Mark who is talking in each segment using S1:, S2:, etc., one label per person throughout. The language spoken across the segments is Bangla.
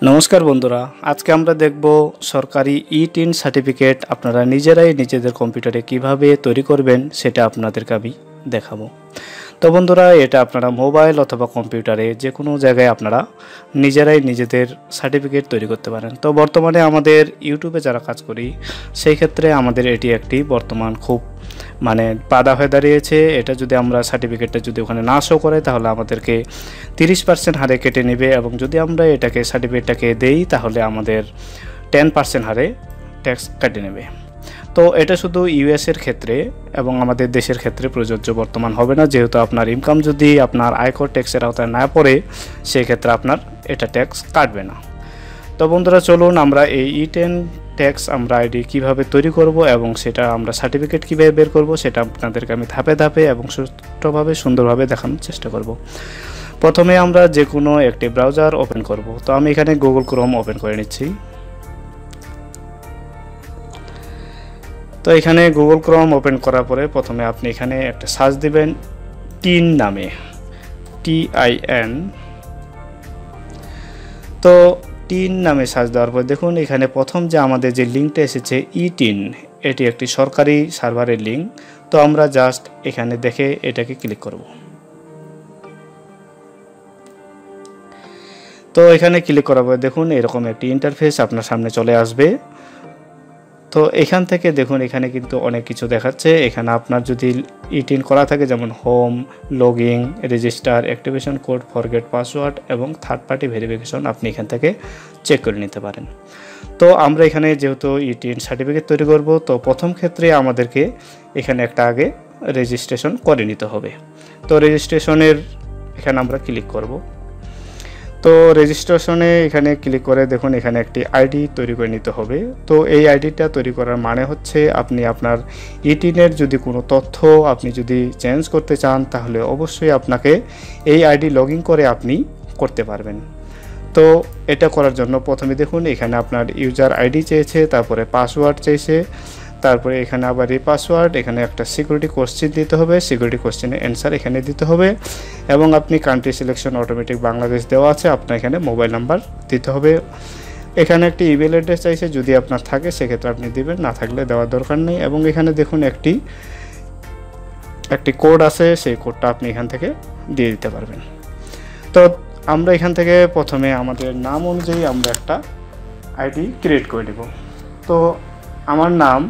S1: নমস্কার বন্ধুরা, আজকে আমরা দেখব সরকারি ই-টিন সার্টিফিকেট আপনারা নিজেরাই নিজেদের কম্পিউটারে কিভাবে তৈরি করবেন সেটা আপনাদেরকে আমি দেখাবো। তো বন্ধুরা, এটা আপনারা মোবাইল অথবা কম্পিউটারে যে কোনো জায়গায় আপনারা নিজেরাই নিজেদের সার্টিফিকেট তৈরি করতে পারেন। তো বর্তমানে আমাদের ইউটিউবে যারা কাজ করি সেই ক্ষেত্রে আমাদের এটি একটি বর্তমান খুব বাধা হয়ে দাঁড়িয়েছে। এটা যদি আমরা সার্টিফিকেটটা যদি ওখানে না শো করে তাহলে আমাদেরকে 30% হারে কেটে নেবে, এবং যদি আমরা এটাকে সার্টিফিকেটটাকে দেই তাহলে আমাদের 10% হারে ট্যাক্স কেটে নেবে। তো এটা শুধু ইউএসের ক্ষেত্রে এবং আমাদের দেশের ক্ষেত্রে প্রযোজ্য বর্তমান হবে না, যেহেতু আপনার ইনকাম যদি আপনার আয়কর ট্যাক্সের আওতায় না পড়ে সেই ক্ষেত্রে আপনার এটা ট্যাক্স কাটবে না। তো বন্ধুরা, চলুন আমরা এই ই-10 ট্যাক্স আমরা আইডি কীভাবে তৈরি করব এবং সেটা আমরা সার্টিফিকেট কীভাবে বের করব সেটা আপনাদেরকে আমি ধাপে ধাপে এবং সুষ্ঠুভাবে সুন্দরভাবে দেখানোর চেষ্টা করব। প্রথমে আমরা যে কোনো একটি ব্রাউজার ওপেন করব। তো আমি এখানে গুগল ক্রোম ওপেন করে নিচ্ছি। তো এখানে গুগল ক্রোম ওপেন করার পরে প্রথমে আপনি এখানে একটা সার্চ দিবেন টিন নামে, TIN। তো টিন নামে সার্চ দেওয়ার পর দেখুন এখানে প্রথম যে আমাদের যে লিঙ্কটা এসেছে ই-টিন, এটি একটি সরকারি সার্ভারের লিঙ্ক। তো আমরা জাস্ট এখানে দেখে এটাকে ক্লিক করব। তো এখানে ক্লিক করার পর দেখুন এরকম একটি ইন্টারফেস আপনার সামনে চলে আসবে। তো এখান থেকে দেখুন এখানে কিন্তু অনেক কিছু দেখাচ্ছে। এখানে আপনার যদি ই-টিন করা থাকে যেমন home, login, register, activation code, forget password এবং থার্ড পার্টি ভেরিফিকেশন আপনি এখান থেকে চেক করে নিতে পারেন। তো আমরা এখানে যেহেতু ই-টিন সার্টিফিকেট তৈরি করব, তো প্রথম ক্ষেত্রে আমাদেরকে এখানে একটা আগে রেজিস্ট্রেশন করে নিতে হবে। তো রেজিস্ট্রেশনের এখানে আমরা ক্লিক করব। তো রেজিস্ট্রেশনে এখানে ক্লিক করে দেখুন এখানে একটি আইডি তৈরি করে নিতে হবে। তো এই আইডিটা তৈরি করার মানে হচ্ছে আপনি আপনার ই-টিনের যদি কোনো তথ্য আপনি যদি চেঞ্জ করতে চান তাহলে অবশ্যই আপনাকে এই আইডি লগ ইন করে আপনি করতে পারবেন। তো এটা করার জন্য প্রথমে দেখুন এখানে আপনার ইউজার আইডি চেয়েছে, তারপরে পাসওয়ার্ড চেয়েছে, তারপরে এখানে আবার এই পাসওয়ার্ড, এখানে একটা সিকিউরিটি কোশ্চেন দিতে হবে, সিকিউরিটি কোশ্চেনের অ্যান্সার এখানে দিতে হবে, এবং আপনি কান্ট্রি সিলেকশন অটোমেটিক বাংলাদেশ দেওয়া আছে, আপনার এখানে মোবাইল নাম্বার দিতে হবে। এখানে একটি ইমেল অ্যাড্রেস চাইছে, যদি আপনার থাকে সেক্ষেত্রে আপনি দিবেন, না থাকলে দেওয়ার দরকার নেই। এবং এখানে দেখুন একটি কোড আছে, সেই কোডটা আপনি এখান থেকে দিয়ে দিতে পারবেন। তো আমরা এখান থেকে প্রথমে আমাদের নাম অনুযায়ী আমরা একটা আইডি ক্রিয়েট করে নেব। তো আমার নাম,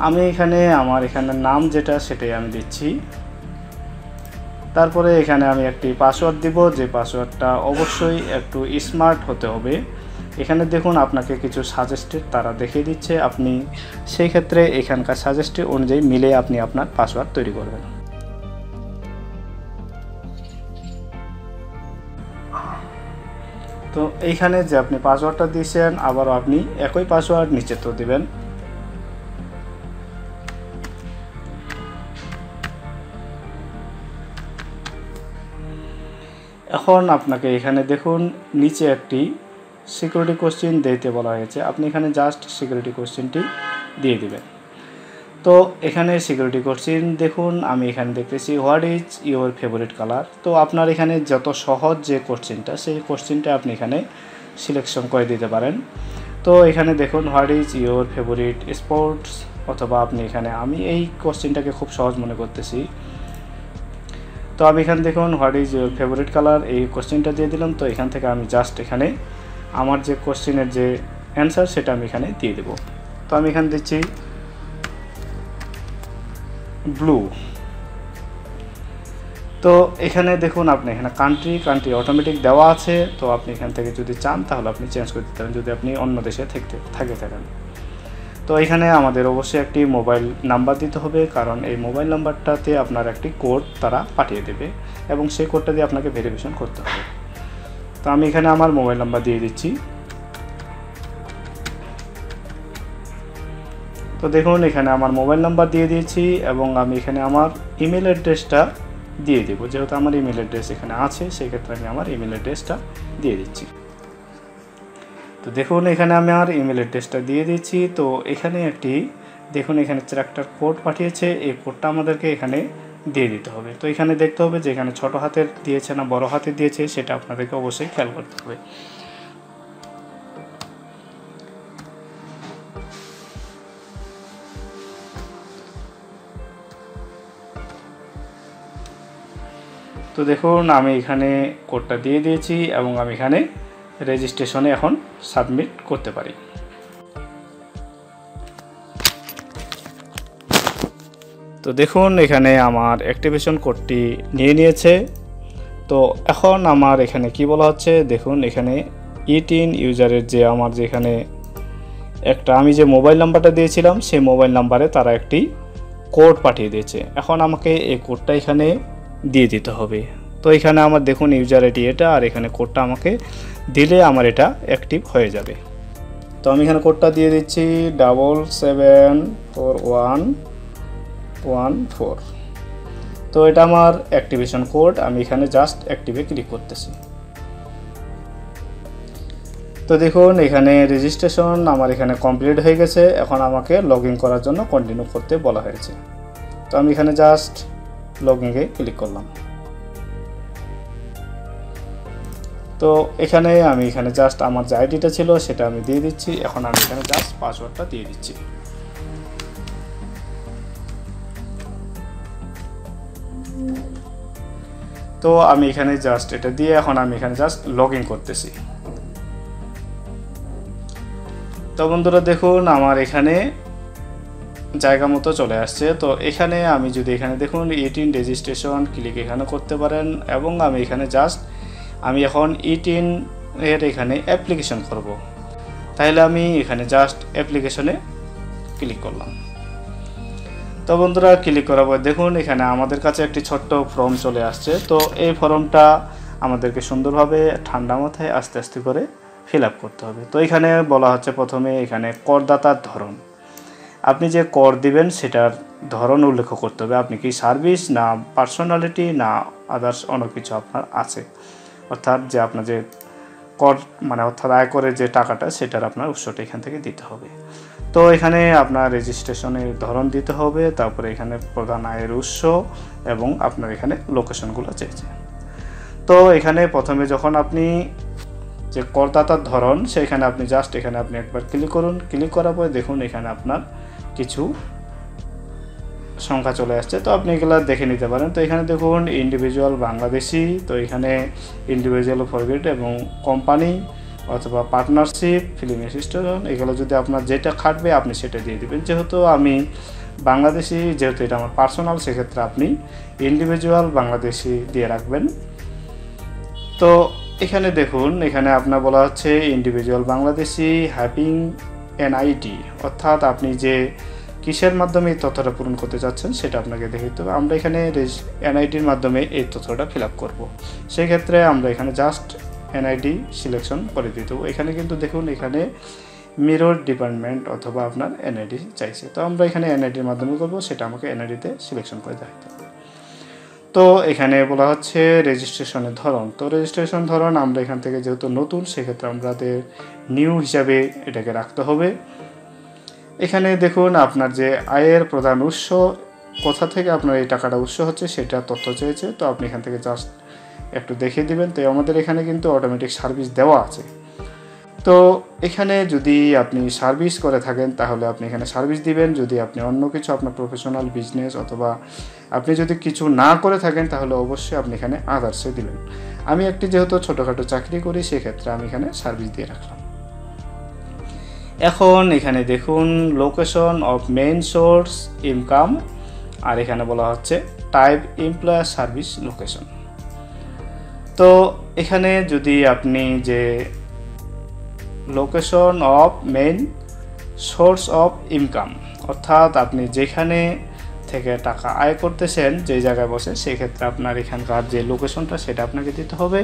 S1: আমি এখানে আমার নাম যেটা সেটাই আমি দিচ্ছি। তারপরে এখানে আমি একটি পাসওয়ার্ড দিব, যে পাসওয়ার্ডটা অবশ্যই একটু স্মার্ট হতে হবে। এখানে দেখুন আপনাকে কিছু সাজেস্টেড তারা দেখিয়ে দিচ্ছে, আপনি সেই ক্ষেত্রে এখানকার সাজেস্টেড অনুযায়ী মিলে আপনি আপনার পাসওয়ার্ড তৈরি করবেন। তো এইখানে যে আপনি পাসওয়ার্ডটা দিয়েছেন আবারও আপনি একই পাসওয়ার্ড নিচে তো দিবেন। এখন আপনাকে এখানে দেখুন নিচে একটি সিকিউরিটি কোশ্চেন দিতে বলা হয়েছে, আপনি এখানে জাস্ট সিকিউরিটি কোশ্চেনটি দিয়ে দিবেন। তো এখানে সিকিউরিটি কোশ্চেন দেখুন আমি এখানে দেখতেছি what is your favourite colour. তো আপনার এখানে যত সহজ যে কোশ্চেনটা সেই কোশ্চেনটা আপনি এখানে সিলেকশন করে দিতে পারেন। তো এখানে দেখুন what is your favourite sports, অথবা আপনি এখানে, আমি এই কোশ্চেনটাকে খুব সহজ মনে করতেছি, তো আমি এখানে দেখুন what is your favourite colour এই কোশ্চেনটা দিয়ে দিলাম। তো এখান থেকে আমি জাস্ট এখানে আমার যে কোশ্চেনের যে অ্যান্সার সেটা আমি এখানে দিয়ে দেব। তো আমি এখানে দিচ্ছি ব্লু। তো এখানে দেখুন আপনি এখানে কান্ট্রি অটোমেটিক দেওয়া আছে, তো আপনি এখান থেকে যদি চান তাহলে আপনি চেঞ্জ করে দিতে পারেন যদি আপনি অন্য দেশে থাকেন। তো এখানে আমাদের অবশ্যই একটি মোবাইল নাম্বার দিতে হবে, কারণ এই মোবাইল নাম্বারটাতে আপনার একটি কোড তারা পাঠিয়ে দেবে এবং সেই কোডটা দিয়ে আপনাকে ভেরিফিকেশন করতে হবে। তো আমি এখানে আমার মোবাইল নাম্বার দিয়ে দিচ্ছি। তো দেখুন এখানে আমার মোবাইল নাম্বার দিয়ে দিয়েছি এবং আমি এখানে আমার ইমেল অ্যাড্রেসটা দিয়ে দেব, যেহেতু আমার ইমেল অ্যাড্রেস এখানে আছে সেক্ষেত্রে আমি আমার ইমেল অ্যাড্রেসটা দিয়ে দিচ্ছি। তো দেখুন এখানে আমি আমার ইমেল অ্যাড্রেসটা দিয়ে দিচ্ছি। তো এখানে দেখুন এখানে একটা কোড পাঠিয়েছে, এই কোডটা আমাদেরকে এখানে দিয়ে দিতে হবে। তো এখানে দেখতে হবে যে এখানে ছোট হাতের দিয়েছে না বড় হাতের দিয়েছে, সেটা আপনাদেরকে অবশ্যই খেয়াল করতে হবে। তো দেখুন আমি এখানে কোডটা দিয়ে দিয়েছি এবং আমি এখানে রেজিস্ট্রেশনে এখন সাবমিট করতে পারি। তো দেখুন এখানে আমার অ্যাক্টিভেশন কোডটি নিয়ে নিয়েছে। তো এখন আমার এখানে কি বলা হচ্ছে, দেখুন এখানে ইটিন ইউজারের যে আমার যেখানে একটা আমি যে মোবাইল নাম্বারটা দিয়েছিলাম সেই মোবাইল নাম্বারে তারা একটি কোড পাঠিয়ে দিয়েছে। এখন আমাকে এই কোডটা এখানে দিয়ে দিতে হবে। তো এখানে আমার দেখুন ইউজার আইডি এটা, আর এখানে কোডটা আমাকে দিলে আমার এটা অ্যাক্টিভ হয়ে যাবে। তো আমি এখানে কোডটা দিয়ে দিচ্ছি 774114। তো এটা আমার অ্যাক্টিভেশন কোড, আমি এখানে জাস্ট অ্যাক্টিভে ক্লিক করতেছি। তো দেখুন এখানে রেজিস্ট্রেশন আমার এখানে কমপ্লিট হয়ে গেছে। এখন আমাকে লগ ইন করার জন্য কন্টিনিউ করতে বলা হয়েছে। তো আমি এখানে জাস্ট লগ ইনে ক্লিক করলাম। তো এখানে আমি জাস্ট আমার যে আইডিটা ছিল সেটা আমি দিয়ে দিচ্ছি। এখন আমি এখানে জাস্ট পাসওয়ার্ডটা দিয়ে দিচ্ছি। তো আমি এখানে জাস্ট এটা দিয়ে এখন আমি এখানে জাস্ট লগ ইন করতেছি। তো বন্ধুরা দেখুন আমার এখানে জায়গা মতো চলে আসছে। তো এখানে আমি যদি এখানে দেখুন 18 রেজিস্ট্রেশন ক্লিক এখানে করতে পারেন, এবং আমি এখানে জাস্ট আমি এখন 18 এর এখানে অ্যাপ্লিকেশন করব। তাহলে আমি এখানে জাস্ট অ্যাপ্লিকেশনে ক্লিক করলাম। তো বন্ধুরা ক্লিক করার পর দেখুন এখানে আমাদের কাছে একটি ছোট্ট ফর্ম চলে আসছে। তো এই ফর্মটা আমাদেরকে সুন্দরভাবে ঠান্ডা মাথায় আস্তে আস্তে করে ফিল আপ করতে হবে। তো এখানে বলা হচ্ছে প্রথমে এখানে করদাতার ধরন, আপনি যে কর দিবেন সেটার ধরন উল্লেখ করতে হবে। আপনি কি সার্ভিস না পার্সোনালিটি না আদার্স অন্য কিছু আপনার আছে, অর্থাৎ যে আপনার যে কর মানে অর্থাৎ আয়করের যে টাকাটা সেটার আপনার উৎসটা এখান থেকে দিতে হবে। তো এখানে আপনার রেজিস্ট্রেশনের ধরন দিতে হবে, তারপরে এখানে প্রধান আয়ের উৎস এবং আপনার এখানে লোকেশনগুলো চেয়েছে। তো এখানে প্রথমে যখন আপনি যে করদাতার ধরন সেখানে আপনি জাস্ট এখানে আপনি একবার ক্লিক করুন। ক্লিক করার পরে দেখুন এখানে আপনার কিছু সংখ্যা চলে আসছে। তো আপনি এগুলো দেখে নিতে পারেন। তো এখানে দেখুন ইন্ডিভিজুয়াল বাংলাদেশি, তো এখানে ইন্ডিভিজুয়াল ফরগেট এবং কোম্পানি অথবা পার্টনারশিপ, ফিল্ম অ্যাসিস্ট্যান্ট, এগুলো যদি আপনার যেটা খাটবে আপনি সেটা দিয়ে দেবেন। যেহেতু আমি বাংলাদেশি, যেহেতু এটা আমার পার্সোনাল, সেক্ষেত্রে আপনি ইন্ডিভিজুয়াল বাংলাদেশি দিয়ে রাখবেন। তো এখানে দেখুন এখানে আপনার বলা হচ্ছে ইন্ডিভিজুয়াল বাংলাদেশি হ্যাভিং এনআইডি, অর্থাৎ আপনি যে কিসের মাধ্যমে এই তথ্যটা পূরণ করতে চাচ্ছেন সেটা আপনাকে দেখে দিতে হবে। আমরা এখানে এনআইডির মাধ্যমে এই তথ্যটা ফিল আপ করবো। সেক্ষেত্রে আমরা এখানে জাস্ট এনআইডি সিলেকশন করে দিতে হবে। এখানে কিন্তু দেখুন এখানে মিরর ডিপার্টমেন্ট অথবা আপনার এনআইডি চাইছে। তো আমরা এখানে এনআইডির মাধ্যমে করবো, সেটা আমাকে এনআইডিতে সিলেকশন করে দেখাতে হবে। তো এখানে বলা হচ্ছে রেজিস্ট্রেশনের ধরন। তো রেজিস্ট্রেশন ধরন আমরা এখান থেকে যেহেতু নতুন, সেক্ষেত্রে আমাদের নিউ হিসাবে এটাকে রাখতে হবে। এখানে দেখুন আপনার যে আয়ের প্রধান উৎস, কোথা থেকে আপনার এই টাকাটা উৎস হচ্ছে সেটা তথ্য চেয়েছে। তো আপনি এখান থেকে জাস্ট একটু দেখিয়ে দিবেন। তো আমাদের এখানে কিন্তু অটোমেটিক সার্ভিস দেওয়া আছে। তো এখানে যদি আপনি সার্ভিস করে থাকেন তাহলে আপনি এখানে সার্ভিস দিবেন। যদি আপনি অন্য কিছু আপনার প্রফেশনাল বিজনেস অথবা আপনি যদি কিছু না করে থাকেন তাহলে অবশ্যই আপনি এখানে আদার্সে দিবেন। আমি একটি যেহেতু ছোটোখাটো চাকরি করি সেক্ষেত্রে আমি এখানে সার্ভিস দিয়ে রাখলাম। এখন এখানে দেখুন location of main source income, আর এখানে বলা হচ্ছে টাইপ এমপ্লয়ার সার্ভিস লোকেশন। তো এখানে যদি আপনি যে location of main source of income, অর্থাৎ আপনি যেখানে থেকে টাকা আয় করতেছেন যে জায়গায় বসে, সেক্ষেত্রে আপনার এখানকার যে লোকেশনটা সেটা আপনাকে দিতে হবে।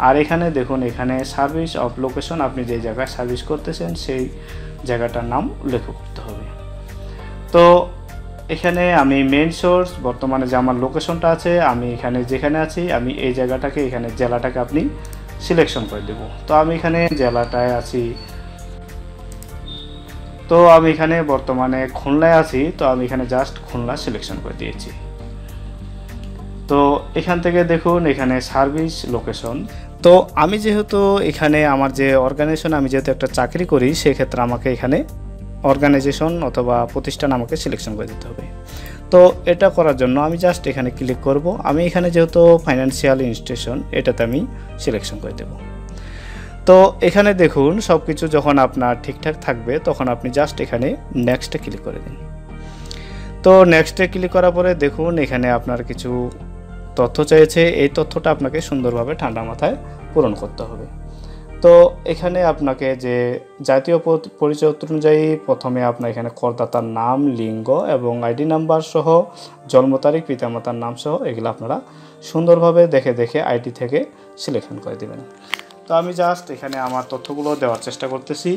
S1: আর এখানে দেখুন এখানে সার্ভিস অফ লোকেশন, আপনি যে জায়গায় সার্ভিস করতেছেন সেই জায়গাটার নাম উল্লেখ করতে হবে। তো এখানে আমি মেইন সোর্স বর্তমানে যে আমার লোকেশনটা আছে, আমি এখানে যেখানে আছি আমি এই জায়গাটাকে এখানে জেলাটাকে আপনি সিলেকশন করে দেব। তো আমি এখানে জেলাটায় আছি, তো আমি এখানে বর্তমানে খুলনায় আছি। তো আমি এখানে জাস্ট খুলনা সিলেকশন করে দিয়েছি। তো এখান থেকে দেখুন এখানে সার্ভিস লোকেশন। তো আমি যেহেতু এখানে আমার যে অর্গানাইজেশন, আমি যেহেতু একটা চাকরি করি, সেক্ষেত্রে আমাকে এখানে অর্গানাইজেশন অথবা প্রতিষ্ঠান আমাকে সিলেকশন করে দিতে হবে। তো এটা করার জন্য আমি জাস্ট এখানে ক্লিক করব। আমি এখানে যেহেতু ফাইন্যান্সিয়াল ইনস্টিটিউশন, এটাতে আমি সিলেকশন করে দেব। তো এখানে দেখুন সব কিছু যখন আপনার ঠিকঠাক থাকবে তখন আপনি জাস্ট এখানে নেক্সটে ক্লিক করে দিন। তো নেক্সটে ক্লিক করার পরে দেখুন এখানে আপনার কিছু তথ্য চাইছে। এই তথ্যটা আপনাকে সুন্দরভাবে ঠান্ডা মাথায় পূরণ করতে হবে। তো এখানে আপনাকে যে জাতীয় পরিচয়পত্র অনুযায়ী প্রথমে আপনার এখানে করদাতার নাম, লিঙ্গ এবং আইডি নাম্বার সহ জন্ম তারিখ, পিতামাতার নাম সহ এগুলো আপনারা সুন্দরভাবে দেখে আইডি থেকে সিলেকশন করে দেবেন। তো আমি জাস্ট এখানে আমার তথ্যগুলো দেওয়ার চেষ্টা করতেছি।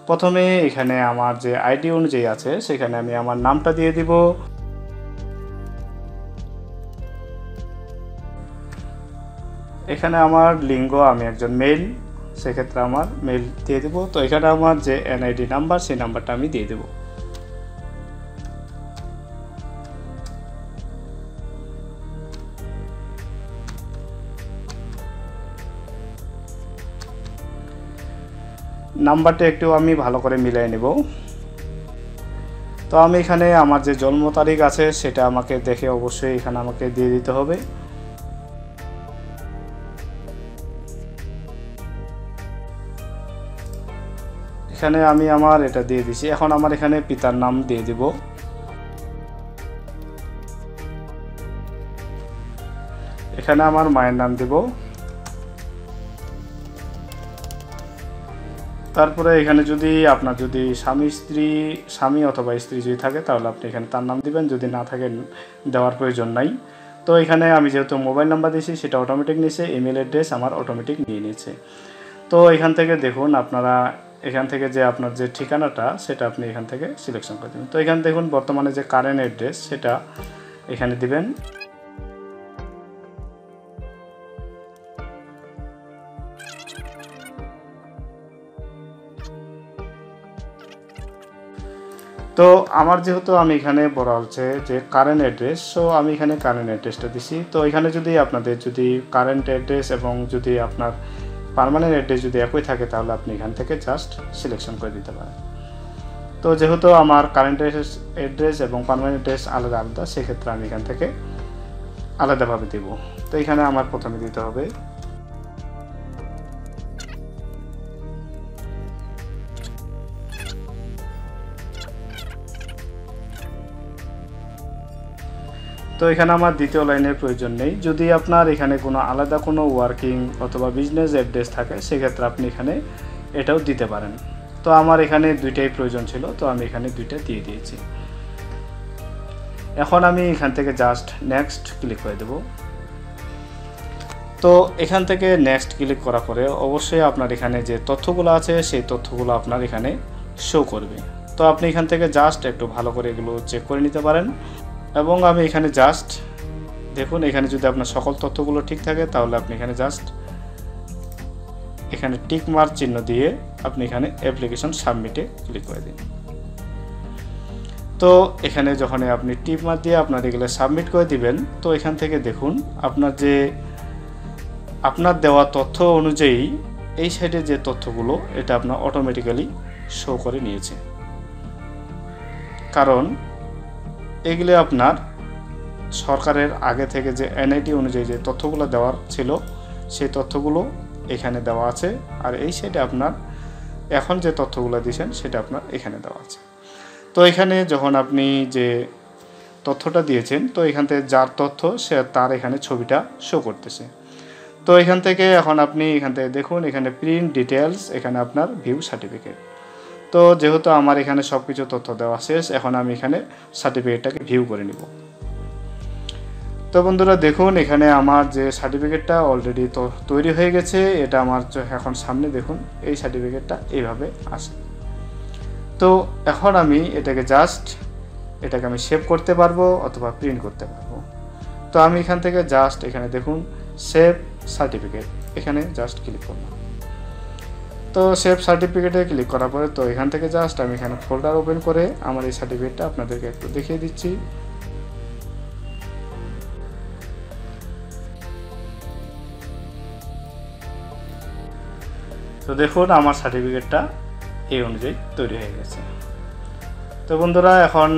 S1: প্রথমে এখানে আমার যে আইডি অনুযায়ী আছে সেখানে আমি আমার নামটা দিয়ে দিব। এখানে আমার লিঙ্গ, আমি একজন মেল, সেক্ষেত্রে আমার মেল দিয়ে দেব। তো এখানে আমার যে এনআইডি নাম্বার, সেই নাম্বারটা আমি দিয়ে দেব। নাম্বারটা একটু আমি ভালো করে মিলিয়ে নেব। তো আমি এখানে আমার যে জন্ম তারিখ আছে সেটা আমাকে দেখে অবশ্যই এখানে আমাকে দিয়ে দিতে হবে। এখানে আমি আমার এটা দিয়ে দিছি। এখন আমার এখানে পিতার নাম দিয়ে দিব। এখানে আমার মায়ের নাম দিব। তারপরে এখানে যদি আপনার যদি স্বামী অথবা স্ত্রী যদি থাকে তাহলে আপনি এখানে তার নাম দিবেন, যদি না থাকে দেওয়ার প্রয়োজন নাই। তো এখানে আমি যেহেতু মোবাইল নাম্বার দিয়েছি সেটা অটোমেটিক নিয়েছে, ইমেল অ্যাড্রেস আমার অটোমেটিক নিয়ে নিয়েছে। তো এখান থেকে দেখুন আপনারা এখান থেকে যে আপনার যে ঠিকানাটা সেটা আপনি এখান থেকে সিলেকশন করে দেবেন। তো এখানে দেখুন বর্তমানে যে কারেন্ট অ্যাড্রেস সেটা এখানে দিবেন। তো আমার যেহেতু আমি এখানে বলা হচ্ছে যে কারেন্ট অ্যাড্রেস, সো আমি এখানে কারেন্ট অ্যাড্রেসটা দিছি। তো এখানে যদি আপনাদের যদি কারেন্ট অ্যাড্রেস এবং যদি আপনার পার্মানেন্ট অ্যাড্রেস যদি একই থাকে তাহলে আপনি এখান থেকে জাস্ট সিলেকশন করে দিতে পারেন। তো যেহেতু আমার কারেন্ট অ্যাড্রেস এবং পার্মানেন্ট অ্যাড্রেস আলাদা আলাদা, সেক্ষেত্রে আমি এখান থেকে আলাদাভাবে দেব। তো এখানে আমার প্রথমে দিতে হবে তো এখানে আমার দ্বিতীয় লাইনের প্রয়োজন নেই। যদি আপনার এখানে কোনো আলাদা কোনো ওয়ার্কিং অথবা বিজনেস অ্যাড্রেস থাকে সেক্ষেত্রে আপনি এখানে এটাও দিতে পারেন। তো আমার এখানে দুইটাই প্রয়োজন ছিল, তো আমি এখানে দুইটা দিয়ে দিয়েছি। এখন আমি এখান থেকে জাস্ট নেক্সট ক্লিক করে দেব। তো এখান থেকে নেক্সট ক্লিক করার পরে অবশ্যই আপনার এখানে যে তথ্যগুলো আছে সেই তথ্যগুলো আপনার এখানে শো করবে। তো আপনি এখান থেকে জাস্ট একটু ভালো করে এগুলো চেক করে নিতে পারেন। এবং আমি এখানে জাস্ট দেখুন এখানে যদি আপনার সকল তথ্যগুলো ঠিক থাকে তাহলে আপনি এখানে জাস্ট এখানে টিক মার্ক চিহ্ন দিয়ে আপনি এখানে অ্যাপ্লিকেশন সাবমিটে ক্লিক করে দিন। তো এখানে যখন আপনি টিক মার্ক দিয়ে আপনার এগুলো সাবমিট করে দিবেন, তো এখান থেকে দেখুন আপনার দেওয়া তথ্য অনুযায়ী এই সাইডে যে তথ্যগুলো এটা আপনার অটোমেটিক্যালি শো করে নিয়েছে, কারণ এগুলো আপনার সরকারের আগে থেকে যে এনআইডি অনুযায়ী যে তথ্যগুলো দেওয়ার ছিল সেই তথ্যগুলো এখানে দেওয়া আছে। আর এই সাইডে আপনার এখন যে তথ্যগুলো দিয়েছেন সেটা আপনার এখানে দেওয়া আছে। তো এখানে যখন আপনি যে তথ্যটা দিয়েছেন তো এখান থেকে যার তথ্য সে তার এখানে ছবিটা শো করতেছে। তো এখান থেকে এখন আপনি এখান থেকে দেখুন এখানে প্রিন্ট ডিটেলস, এখানে আপনার ভিউ সার্টিফিকেট। তো যেহেতু আমার এখানে সব কিছু তথ্য দেওয়া শেষ, এখন আমি এখানে সার্টিফিকেটটাকে ভিউ করে নিব। তো বন্ধুরা দেখুন এখানে আমার যে সার্টিফিকেটটা অলরেডি তো তৈরি হয়ে গেছে, এটা আমার এখন সামনে দেখুন এই সার্টিফিকেটটা এইভাবে আসে। তো এখন আমি এটাকে আমি সেভ করতে পারবো অথবা প্রিন্ট করতে পারবো। তো আমি এখান থেকে জাস্ট এখানে দেখুন সেভ সার্টিফিকেট, এখানে জাস্ট ক্লিক করলাম। তো সেভ সার্টিফিকেটে ক্লিক করার পরে তো এখান থেকে জাস্ট আমি এখানে ফোল্ডার ওপেন করে আমার এই সার্টিফিকেটটা আপনাদেরকে একটু দেখিয়ে দিচ্ছি। তো দেখুন আমার সার্টিফিকেটটা এই অনুযায়ী তৈরি হয়ে গেছে। তো বন্ধুরা, এখন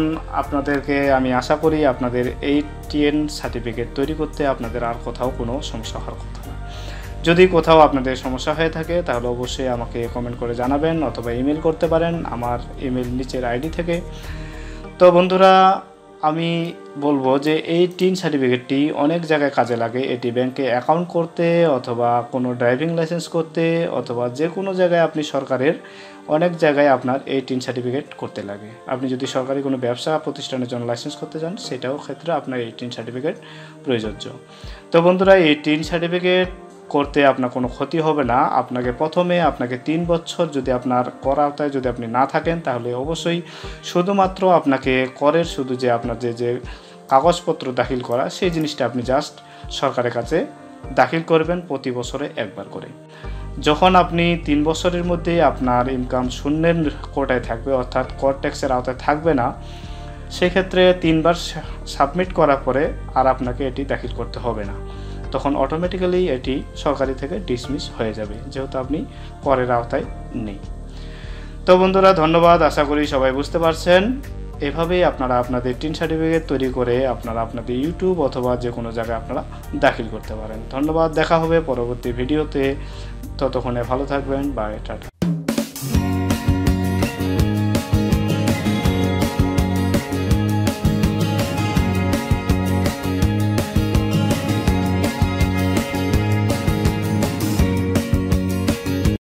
S1: আপনাদেরকে আমি আশা করি আপনাদের এই টিএন সার্টিফিকেট তৈরি করতে আপনাদের আর কোথাও কোনো সমস্যা হওয়ার কথা না। যদি কোথাও আপনাদের সমস্যা হয়ে থাকে তাহলে অবশ্যই আমাকে কমেন্ট করে জানাবেন অথবা ইমেল করতে পারেন আমার ইমেল নিচের আইডি থেকে। তো বন্ধুরা, আমি বলবো যে এই টিন সার্টিফিকেটটি অনেক জায়গায় কাজে লাগে। এটি ব্যাংকে অ্যাকাউন্ট করতে অথবা কোনো ড্রাইভিং লাইসেন্স করতে অথবা যে কোনো জায়গায় আপনি সরকারের অনেক জায়গায় আপনার এই টিন সার্টিফিকেট করতে লাগে। আপনি যদি সরকারি কোনো ব্যবসা প্রতিষ্ঠানের জন্য লাইসেন্স করতে চান সেটাও ক্ষেত্রে আপনার এই টিন সার্টিফিকেট প্রযোজ্য। তো বন্ধুরা, এই টিন সার্টিফিকেট করতে আপনার কোনো ক্ষতি হবে না। প্রথমে আপনাকে 3 বছর যদি আপনার কর আওতায় যদি আপনি না থাকেন তাহলে অবশ্যই শুধুমাত্র আপনাকে করের শুধু যে আপনার যে কাগজপত্র দাখিল করা সেই জিনিসটা আপনি জাস্ট সরকারের কাছে দাখিল করবেন প্রতি বছরে একবার করে। যখন আপনি 3 বছরের মধ্যে আপনার ইনকাম শূন্যের কোটায় থাকবে অর্থাৎ কর ট্যাক্সের আওতায় থাকবে না, সেক্ষেত্রে 3 বার সাবমিট করার পরে আর আপনাকে এটি দাখিল করতে হবে না। তখন অটোমেটিক্যালি এটি সরকারি থেকে ডিসমিস হয়ে যাবে, যেহেতু আপনি করের আওতায় নেই। তো বন্ধুরা, ধন্যবাদ। আশা করি সবাই বুঝতে পারছেন। এভাবেই আপনারা আপনাদের টিন সার্টিফিকেট তৈরি করে আপনারা আপনাদের ইউটিউব অথবা যে কোনো জায়গায় আপনারা দাখিল করতে পারেন। ধন্যবাদ। দেখা হবে পরবর্তী ভিডিওতে। ততক্ষণে ভালো থাকবেন। Bye, tata.